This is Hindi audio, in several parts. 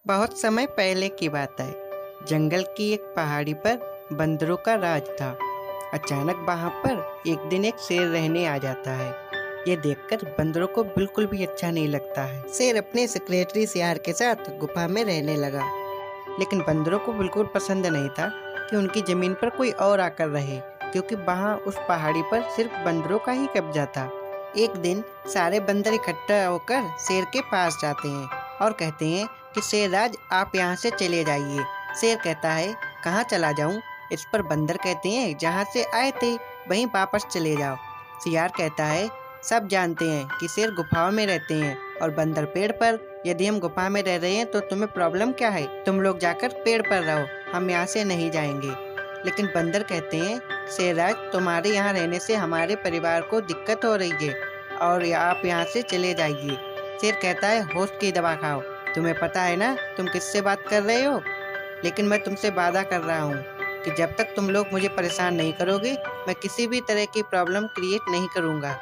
बहुत समय पहले की बात है। जंगल की एक पहाड़ी पर बंदरों का राज था। अचानक वहां पर एक दिन एक शेर रहने आ जाता है। ये देखकर बंदरों को बिल्कुल भी अच्छा नहीं लगता है। शेर अपने सेक्रेटरी सियार के साथ गुफा में रहने लगा, लेकिन बंदरों को बिल्कुल पसंद नहीं था कि उनकी जमीन पर कोई और आकर रहे, क्योंकि वहां उस पहाड़ी पर सिर्फ बंदरों का ही कब्जा था। एक दिन सारे बंदर इकट्ठा होकर शेर के पास जाते हैं और कहते हैं कि शेर राज, आप यहाँ से चले जाइए। शेर कहता है, कहाँ चला जाऊँ? इस पर बंदर कहते हैं, जहाँ से आए थे वहीं वापस चले जाओ। सियार कहता है, सब जानते हैं कि शेर गुफाओं में रहते हैं और बंदर पेड़ पर। यदि हम गुफा में रह रहे हैं तो तुम्हें प्रॉब्लम क्या है? तुम लोग जाकर पेड़ पर रहो, हम यहाँ से नहीं जाएंगे। लेकिन बंदर कहते हैं, शेरराज, तुम्हारे यहाँ रहने से हमारे परिवार को दिक्कत हो रही है और आप यहाँ से चले जाइए। शेर कहता है, होश की दवा खाओ। तुम्हें पता है ना तुम किससे बात कर रहे हो? लेकिन मैं तुमसे वादा कर रहा हूँ कि जब तक तुम लोग मुझे परेशान नहीं करोगे, मैं किसी भी तरह की प्रॉब्लम क्रिएट नहीं करूँगा।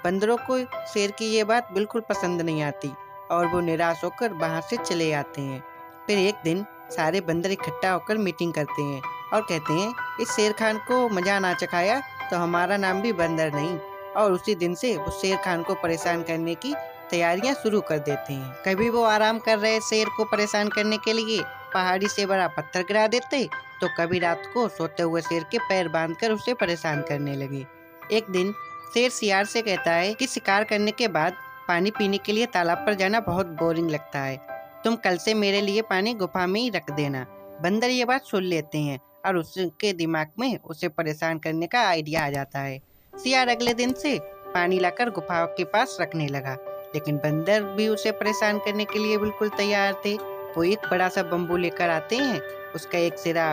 बंदरों को शेर की ये बात बिल्कुल पसंद नहीं आती और वो निराश होकर वहाँ से चले आते हैं। फिर एक दिन सारे बंदर इकट्ठा होकर मीटिंग करते हैं और कहते हैं, इस शेर खान को मजा ना चखाया तो हमारा नाम भी बंदर नहीं। और उसी दिन से वो शेर खान को परेशान करने की तैयारियां शुरू कर देते हैं। कभी वो आराम कर रहे शेर को परेशान करने के लिए पहाड़ी से बड़ा पत्थर गिरा देते, तो कभी रात को सोते हुए शेर के पैर बांधकर उसे परेशान करने लगे। एक दिन शेर सियार से कहता है कि शिकार करने के बाद पानी पीने के लिए तालाब पर जाना बहुत बोरिंग लगता है। तुम कल से मेरे लिए पानी गुफा में ही रख देना। बंदर ये बात सुन लेते हैं और उसके दिमाग में उसे परेशान करने का आइडिया आ जाता है। सियार अगले दिन से पानी लाकर गुफा के पास रखने लगा, लेकिन बंदर भी उसे परेशान करने के लिए बिल्कुल तैयार थे। वो एक बड़ा सा बम्बू लेकर आते हैं, उसका एक सिरा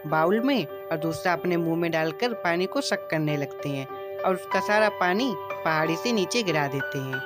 बाउल में और दूसरा अपने मुंह में डालकर पानी को सक करने लगते हैं और उसका सारा पानी पहाड़ी से नीचे गिरा देते हैं।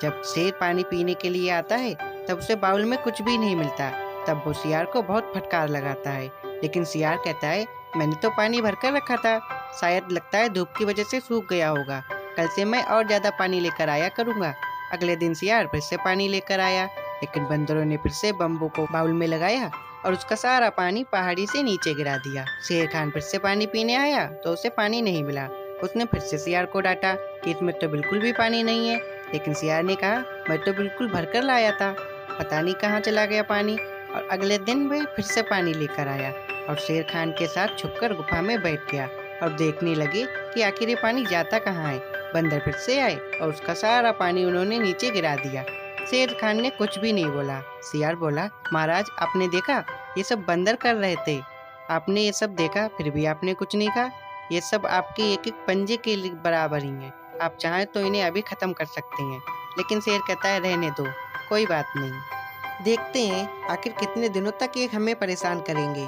जब शेर पानी पीने के लिए आता है तब उसे बाउल में कुछ भी नहीं मिलता। तब वो सियार को बहुत फटकार लगाता है, लेकिन सियार कहता है, मैंने तो पानी भरकर रखा था, शायद लगता है धूप की वजह से सूख गया होगा। कल से मैं और ज्यादा पानी लेकर आया करूंगा। अगले दिन सियार फिर से पानी लेकर आया, लेकिन बंदरों ने फिर से बम्बू को बाउल में लगाया और उसका सारा पानी पहाड़ी से नीचे गिरा दिया। शेर खान फिर से पानी पीने आया तो उसे पानी नहीं मिला। उसने फिर से सियार को डांटा कि इसमें तो बिल्कुल भी पानी नहीं है, लेकिन सियार ने कहा, मैं तो बिल्कुल भरकर लाया था, पता नहीं कहाँ चला गया पानी। और अगले दिन वह फिर से पानी लेकर आया और शेर खान के साथ छुपकर गुफा में बैठ गया और देखने लगे कि आखिर ये पानी जाता कहाँ है। बंदर फिर से आए और उसका सारा पानी उन्होंने नीचे गिरा दिया। शेर खान ने कुछ भी नहीं बोला। सियार बोला, महाराज, आपने देखा ये सब बंदर कर रहे थे, आपने ये सब देखा फिर भी आपने कुछ नहीं कहा। ये सब आपके एक एक पंजे के बराबर ही है, आप चाहें तो इन्हें अभी खत्म कर सकते हैं। लेकिन शेर कहता है, रहने दो, कोई बात नहीं, देखते हैं आखिर कितने दिनों तक ये हमें परेशान करेंगे।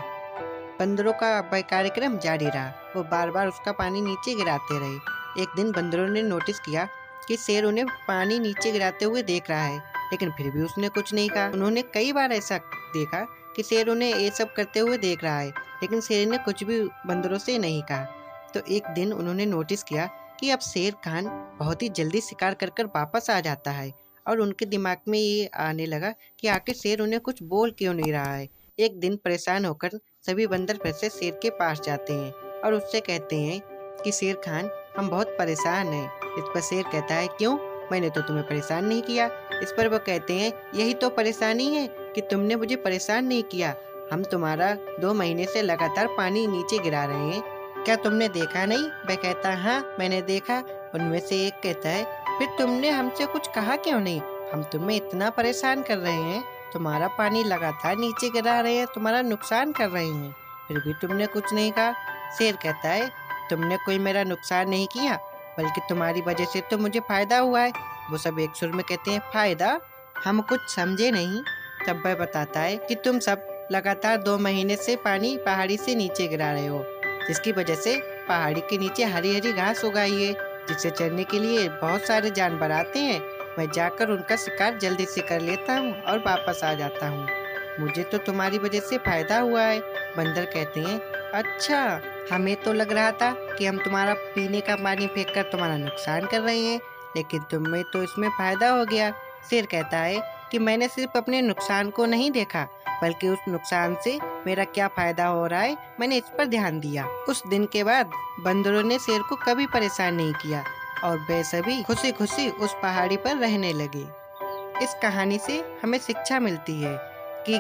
बंदरों का वह कार्यक्रम जारी रहा। वो बार बार उसका पानी नीचे गिराते रहे। एक दिन बंदरों ने नोटिस किया कि शेर उन्हें पानी नीचे गिराते हुए देख रहा है, लेकिन फिर भी उसने कुछ नहीं कहा। उन्होंने कई बार ऐसा देखा कि शेर उन्हें ये सब करते हुए देख रहा है, लेकिन शेर ने कुछ भी बंदरों से नहीं कहा। तो एक दिन उन्होंने नोटिस किया कि अब शेर खान बहुत ही जल्दी शिकार कर कर वापस आ जाता है और उनके दिमाग में ये आने लगा कि आखिर शेर उन्हें कुछ बोल क्यों नहीं रहा है। एक दिन परेशान होकर सभी बंदर फिर से शेर के पास जाते हैं और उससे कहते हैं कि शेर खान, हम बहुत परेशान हैं। इस पर शेर कहता है, क्यों? मैंने तो तुम्हें परेशान नहीं किया। इस पर वो कहते हैं, यही तो परेशानी है कि तुमने मुझे परेशान नहीं किया। हम तुम्हारा 2 महीने से लगातार पानी नीचे गिरा रहे हैं, क्या तुमने देखा नहीं? वह कहता है, हाँ मैंने देखा। उनमें से एक कहता है, फिर तुमने हमसे कुछ कहा क्यों नहीं? हम तुम्हें इतना परेशान कर रहे हैं, तुम्हारा पानी लगातार नीचे गिरा रहे हैं, तुम्हारा नुकसान कर रहे हैं, फिर भी तुमने कुछ नहीं कहा। शेर कहता है, तुमने कोई मेरा नुकसान नहीं किया, बल्कि तुम्हारी वजह से तो मुझे फायदा हुआ है। वो सब एक सुर में कहते हैं, फायदा? हम कुछ समझे नहीं। तब वह बताता है कि तुम सब लगातार 2 महीने से पानी पहाड़ी से नीचे गिरा रहे हो, जिसकी वजह से पहाड़ी के नीचे हरी हरी घास उगाई है, जिसे चरने के लिए बहुत सारे जानवर आते हैं। मैं जाकर उनका शिकार जल्दी से कर लेता हूँ और वापस आ जाता हूँ। मुझे तो तुम्हारी वजह से फायदा हुआ है। बंदर कहते हैं, अच्छा, हमें तो लग रहा था कि हम तुम्हारा पीने का पानी फेंक कर तुम्हारा नुकसान कर रहे हैं, लेकिन तुम्हें तो इसमें फायदा हो गया। शेर कहता है कि मैंने सिर्फ अपने नुकसान को नहीं देखा, बल्कि उस नुकसान से मेरा क्या फायदा हो रहा है मैंने इस पर ध्यान दिया। उस दिन के बाद बंदरों ने शेर को कभी परेशान नहीं किया और वे सभी खुशी खुशी उस पहाड़ी पर रहने लगे। इस कहानी से हमें शिक्षा मिलती है कि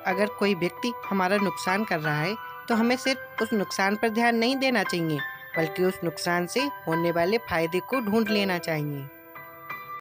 अगर कोई व्यक्ति हमारा नुकसान कर रहा है तो हमें सिर्फ उस नुकसान पर ध्यान नहीं देना चाहिए, बल्कि उस नुकसान से होने वाले फायदे को ढूंढ लेना चाहिए।